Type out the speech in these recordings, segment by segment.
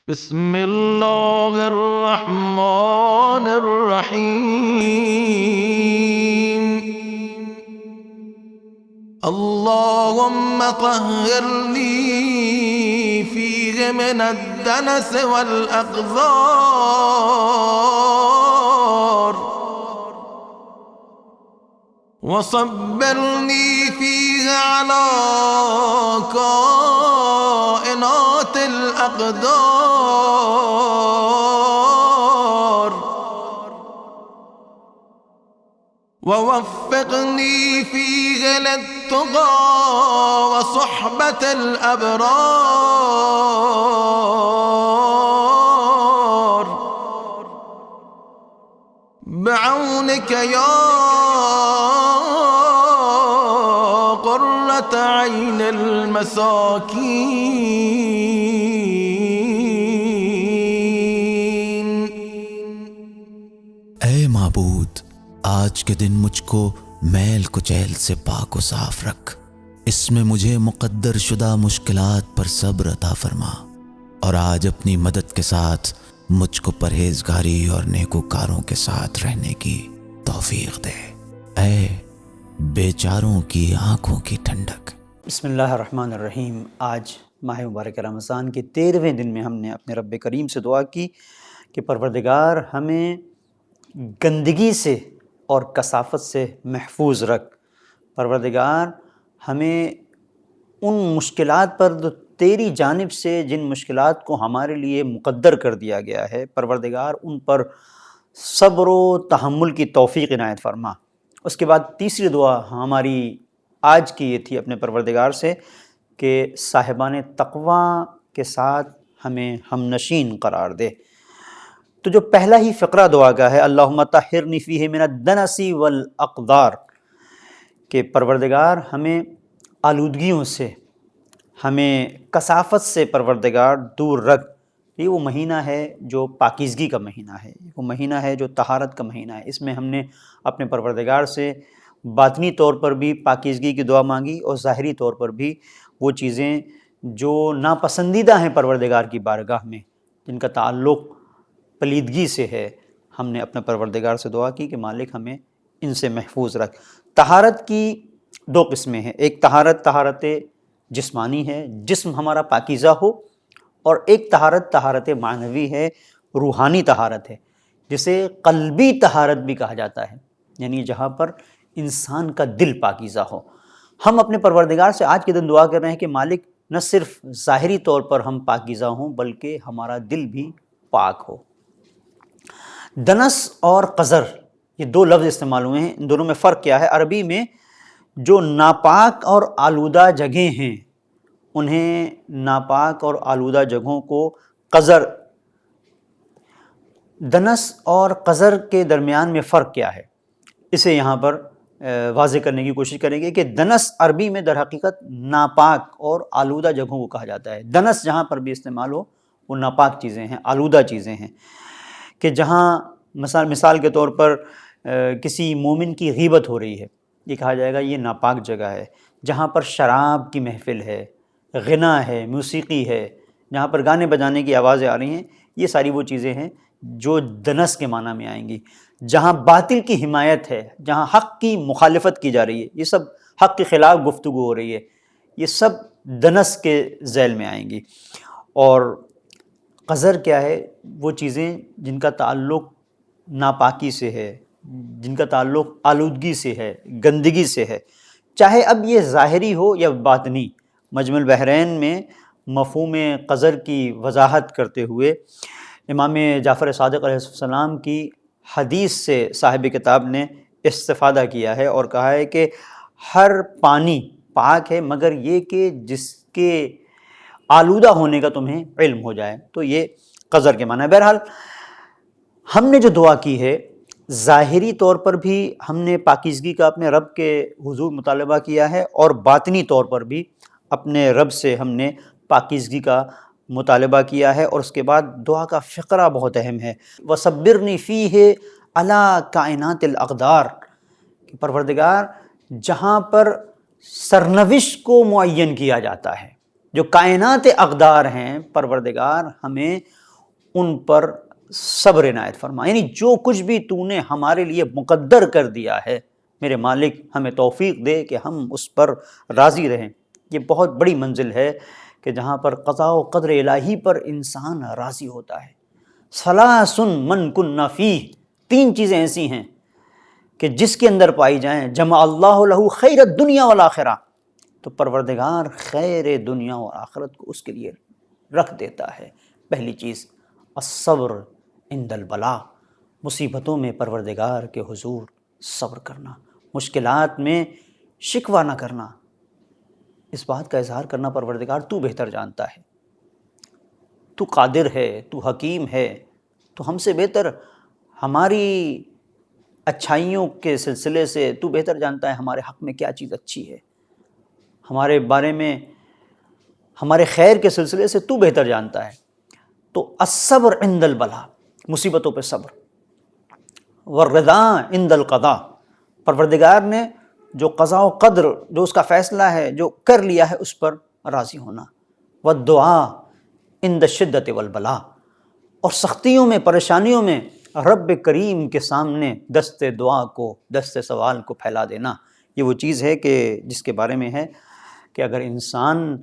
بسم اللہ الرحمن الرحیم اللہم طہرنی فیہ من الدنس والاقذار وصبرنی فیہ علی کائنات الاقدار ووفقنی فیہ للتقى وصحبة الأبرار بعونك يا قرة عين المساکین۔ اے معبود، آج کے دن مجھ کو میل کچیل سے پاک و صاف رکھ، اس میں مجھے مقدر شدہ مشکلات پر صبر عطا فرما، اور آج اپنی مدد کے ساتھ مجھ کو پرہیزگاری اور نیکوکاروں کے ساتھ رہنے کی توفیق دے، اے بیچاروں کی آنکھوں کی ٹھنڈک۔ بسم اللہ الرحمن الرحیم۔ آج ماہ مبارک رمضان کے 13ویں دن میں ہم نے اپنے رب کریم سے دعا کی کہ پروردگار ہمیں گندگی سے اور کثافت سے محفوظ رکھ، پروردگار ہمیں ان مشکلات پر جو تیری جانب سے جن مشکلات کو ہمارے لیے مقدر کر دیا گیا ہے، پروردگار ان پر صبر و تحمل کی توفیق عنایت فرما۔ اس کے بعد تیسری دعا ہماری آج کی یہ تھی اپنے پروردگار سے کہ صاحبان تقوی کے ساتھ ہمیں ہم نشین قرار دے۔ تو جو پہلا ہی فقرہ دعا کا ہے، اللہم طہرنی فیہ من الدنس والاقدار، کہ پروردگار ہمیں آلودگیوں سے، ہمیں کثافت سے پروردگار دور رکھ۔ یہ وہ مہینہ ہے جو پاکیزگی کا مہینہ ہے، وہ مہینہ ہے جو طہارت کا مہینہ ہے۔ اس میں ہم نے اپنے پروردگار سے باطنی طور پر بھی پاکیزگی کی دعا مانگی، اور ظاہری طور پر بھی وہ چیزیں جو ناپسندیدہ ہیں پروردگار کی بارگاہ میں، جن کا تعلق پلیدگی سے ہے، ہم نے اپنے پروردگار سے دعا کی کہ مالک ہمیں ان سے محفوظ رکھ۔ طہارت کی دو قسمیں ہیں، ایک طہارت جسمانی ہے، جسم ہمارا پاکیزہ ہو، اور ایک طہارت معنوی ہے، روحانی طہارت ہے، جسے قلبی طہارت بھی کہا جاتا ہے، یعنی جہاں پر انسان کا دل پاکیزہ ہو۔ ہم اپنے پروردگار سے آج کے دن دعا کر رہے ہیں کہ مالک نہ صرف ظاہری طور پر ہم پاکیزہ ہوں بلکہ ہمارا دل بھی پاک ہو۔ دنس اور قذر، یہ دو لفظ استعمال ہوئے ہیں، ان دونوں میں فرق کیا ہے؟ عربی میں جو ناپاک اور آلودہ جگہیں ہیں، انہیں ناپاک اور آلودہ جگہوں کو قذر، دنس اور قذر کے درمیان میں فرق کیا ہے، اسے یہاں پر واضح کرنے کی کوشش کریں گے کہ دنس عربی میں در حقیقت ناپاک اور آلودہ جگہوں کو کہا جاتا ہے۔ دنس جہاں پر بھی استعمال ہو وہ ناپاک چیزیں ہیں، آلودہ چیزیں ہیں، کہ جہاں مثال کے طور پر کسی مومن کی غیبت ہو رہی ہے، یہ کہا جائے گا یہ ناپاک جگہ ہے۔ جہاں پر شراب کی محفل ہے، غنا ہے، موسیقی ہے، جہاں پر گانے بجانے کی آوازیں آ رہی ہیں، یہ ساری وہ چیزیں ہیں جو دنس کے معنی میں آئیں گی۔ جہاں باطل کی حمایت ہے، جہاں حق کی مخالفت کی جا رہی ہے، یہ سب حق کے خلاف گفتگو ہو رہی ہے، یہ سب دنس کے ذیل میں آئیں گی۔ اور قذر کیا ہے؟ وہ چیزیں جن کا تعلق ناپاکی سے ہے، جن کا تعلق آلودگی سے ہے، گندگی سے ہے، چاہے اب یہ ظاہری ہو یا باطنی۔ مجمع البحرین میں مفہوم قذر کی وضاحت کرتے ہوئے امام جعفر صادق علیہ السلام کی حدیث سے صاحب کتاب نے استفادہ کیا ہے اور کہا ہے کہ ہر پانی پاک ہے مگر یہ کہ جس کے آلودہ ہونے کا تمہیں علم ہو جائے، تو یہ قذر کے معنی ہے۔ بہرحال ہم نے جو دعا کی ہے، ظاہری طور پر بھی ہم نے پاکیزگی کا اپنے رب کے حضور مطالبہ کیا ہے، اور باطنی طور پر بھی اپنے رب سے ہم نے پاکیزگی کا مطالبہ کیا ہے۔ اور اس کے بعد دعا کا فقرہ بہت اہم ہے، وَصَبِّرْنِي فِيهِ عَلَىٰ كَائِنَاتِ الْأَقْدَارِ، کہ پروردگار جہاں پر سرنوشت کو معین کیا جاتا ہے، جو کائنات اقدار ہیں، پروردگار ہمیں ان پر صبر عنایت فرما، یعنی جو کچھ بھی تو نے ہمارے لیے مقدر کر دیا ہے میرے مالک ہمیں توفیق دے کہ ہم اس پر راضی رہیں۔ یہ بہت بڑی منزل ہے کہ جہاں پر قضاء و قدر الہی پر انسان راضی ہوتا ہے۔ ثلاث من کن فیہ، 3 چیزیں ایسی ہیں کہ جس کے اندر پائی جائیں، جمع اللہ لہ خیر الدنیا والآخرہ، تو پروردگار خیر دنیا و آخرت کو اس کے لیے رکھ دیتا ہے۔ پہلی چیز الصبر عند البلاء، مصیبتوں میں پروردگار کے حضور صبر کرنا، مشکلات میں شکوہ نہ کرنا، اس بات کا اظہار کرنا پروردگار تو بہتر جانتا ہے، تو قادر ہے، تو حکیم ہے، تو ہم سے بہتر ہماری اچھائیوں کے سلسلے سے تو بہتر جانتا ہے ہمارے حق میں کیا چیز اچھی ہے، ہمارے بارے میں ہمارے خیر کے سلسلے سے تو بہتر جانتا ہے۔ تو الصبر عند البلاء، مصیبتوں پہ صبر، والرضا عند القضاء، پروردگار نے جو قضاء و قدر، جو اس کا فیصلہ ہے، جو کر لیا ہے، اس پر راضی ہونا، والدعاء عند الشدۃ والبلاء، اور سختیوں میں، پریشانیوں میں رب کریم کے سامنے دست دعا کو، دست سوال کو پھیلا دینا۔ یہ وہ چیز ہے کہ جس کے بارے میں ہے کہ اگر انسان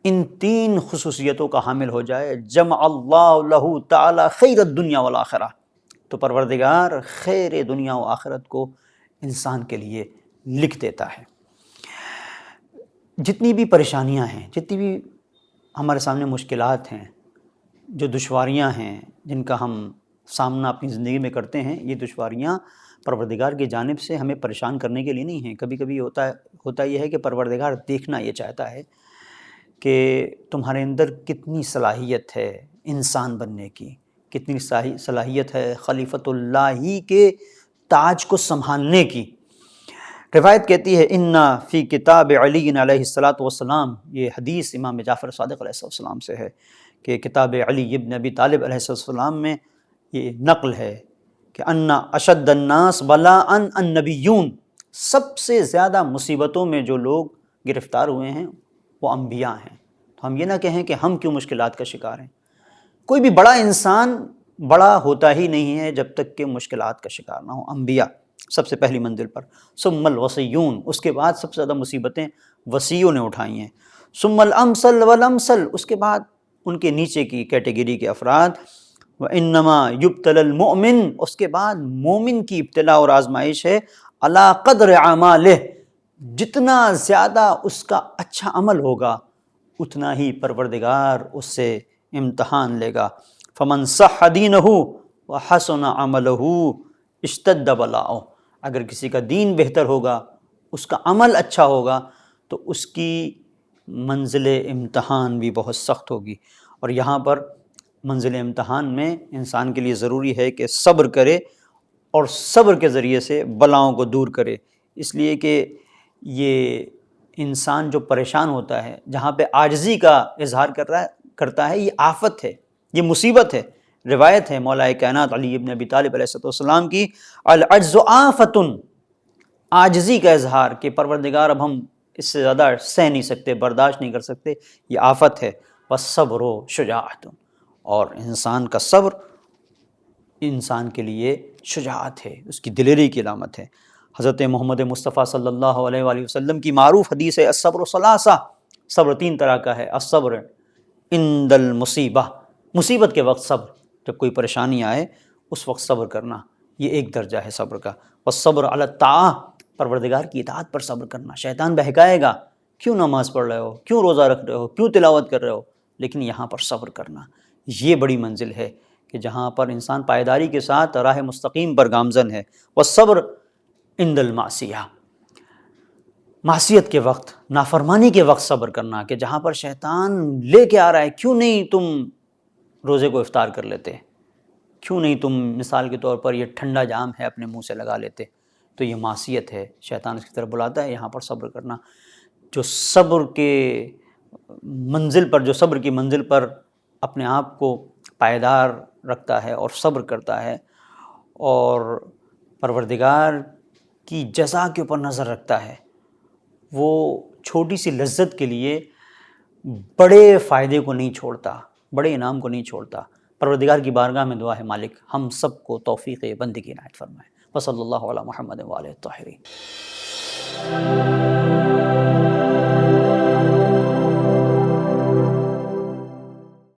ان 3 خصوصیتوں کا حامل ہو جائے، جمع اللہ لہ تعالی خیر الدنیا والآخرہ، تو پروردگار خیر دنیا و آخرت کو انسان کے لیے لکھ دیتا ہے۔ جتنی بھی پریشانیاں ہیں، جتنی بھی ہمارے سامنے مشکلات ہیں، جو دشواریاں ہیں جن کا ہم سامنا اپنی زندگی میں کرتے ہیں، یہ دشواریاں پروردگار کی جانب سے ہمیں پریشان کرنے کے لیے نہیں ہیں۔ کبھی کبھی ہوتا یہ ہے کہ پروردگار دیکھنا یہ چاہتا ہے کہ تمہارے اندر کتنی صلاحیت ہے انسان بننے کی، کتنی صلاحیت ہے خلیفۃ اللہ کے تاج کو سنبھالنے کی۔ روایت کہتی ہے اِنَّ فی کتاب علی علیہ الصلاۃ والسلام، یہ حدیث امام جعفر صادق علیہ السلام سے ہے کہ کتاب علی ابن ابی طالب علیہ السلام میں یہ نقل ہے کہ ان اشد الناس بلاء النبیون، سب سے زیادہ مصیبتوں میں جو لوگ گرفتار ہوئے ہیں وہ انبیاء ہیں۔ تو ہم یہ نہ کہیں کہ ہم کیوں مشکلات کا شکار ہیں۔ کوئی بھی بڑا انسان بڑا ہوتا ہی نہیں ہے جب تک کہ مشکلات کا شکار نہ ہو۔ انبیاء سب سے پہلی منزل پر، ثم الوصیون، اس کے بعد سب سے زیادہ مصیبتیں وصیوں نے اٹھائی ہیں، ثم الامثل والامثل، اس کے بعد ان کے نیچے کی کیٹیگری کے افراد، وانما یبتلی المؤمن، اس کے بعد مومن کی ابتلا اور آزمائش ہے علی قدر اعمالہ، جتنا زیادہ اس کا اچھا عمل ہوگا اتنا ہی پروردگار اس سے امتحان لے گا۔ فمن صح دینہ وحسن عملہ اشتد بلاؤ، اگر کسی کا دین بہتر ہوگا، اس کا عمل اچھا ہوگا، تو اس کی منزل امتحان بھی بہت سخت ہوگی۔ اور یہاں پر منزل امتحان میں انسان کے لیے ضروری ہے کہ صبر کرے اور صبر کے ذریعے سے بلاؤں کو دور کرے، اس لیے کہ یہ انسان جو پریشان ہوتا ہے، جہاں پہ عاجزی کا اظہار کرتا ہے، یہ آفت ہے، یہ مصیبت ہے۔ روایت ہے مولا کائنات علی ابن ابی طالب علیہ السلام کی، العجز آفت، عاجزی کا اظہار کہ پروردگار اب ہم اس سے زیادہ سہ نہیں سکتے، برداشت نہیں کر سکتے، یہ آفت ہے۔ والصبر شجاعت، اور انسان کا صبر انسان کے لیے شجاعت ہے، اس کی دلیری کی علامت ہے۔ حضرت محمد مصطفیٰ صلی اللہ علیہ وآلہ وسلم کی معروف حدیث ہے الصبر ثلاثہ، صبر 3 طرح کا ہے۔ الصبر عند المصیبہ، مصیبت کے وقت صبر، جب کوئی پریشانی آئے اس وقت صبر کرنا، یہ ایک درجہ ہے صبر کا۔ والصبر علی الطاعہ، پروردگار کی اطاعت پر صبر کرنا۔ شیطان بہکائے گا، کیوں نماز پڑھ رہے ہو، کیوں روزہ رکھ رہے ہو، کیوں تلاوت کر رہے ہو، لیکن یہاں پر صبر کرنا، یہ بڑی منزل ہے کہ جہاں پر انسان پائیداری کے ساتھ راہ مستقیم پر گامزن ہے۔ والصبر عند المعصیہ، معصیت کے وقت، نافرمانی کے وقت صبر کرنا، کہ جہاں پر شیطان لے کے آ رہا ہے، کیوں نہیں تم روزے کو افطار کر لیتے، کیوں نہیں تم مثال کے طور پر یہ ٹھنڈا جام ہے اپنے منہ سے لگا لیتے، تو یہ معصیت ہے، شیطان اس کی طرف بلاتا ہے۔ یہاں پر صبر کرنا، جو صبر کے منزل پر، جو صبر کی منزل پر اپنے آپ کو پائیدار رکھتا ہے اور صبر کرتا ہے اور پروردگار کی جزا کے اوپر نظر رکھتا ہے، وہ چھوٹی سی لذت کے لیے بڑے فائدے کو نہیں چھوڑتا، بڑے انعام کو نہیں چھوڑتا۔ پروردگار کی بارگاہ میں دعا ہے مالک ہم سب کو توفیق بندگی عنایت فرمائے۔ وصلی اللہ علی محمد وآلہ الطاہرین۔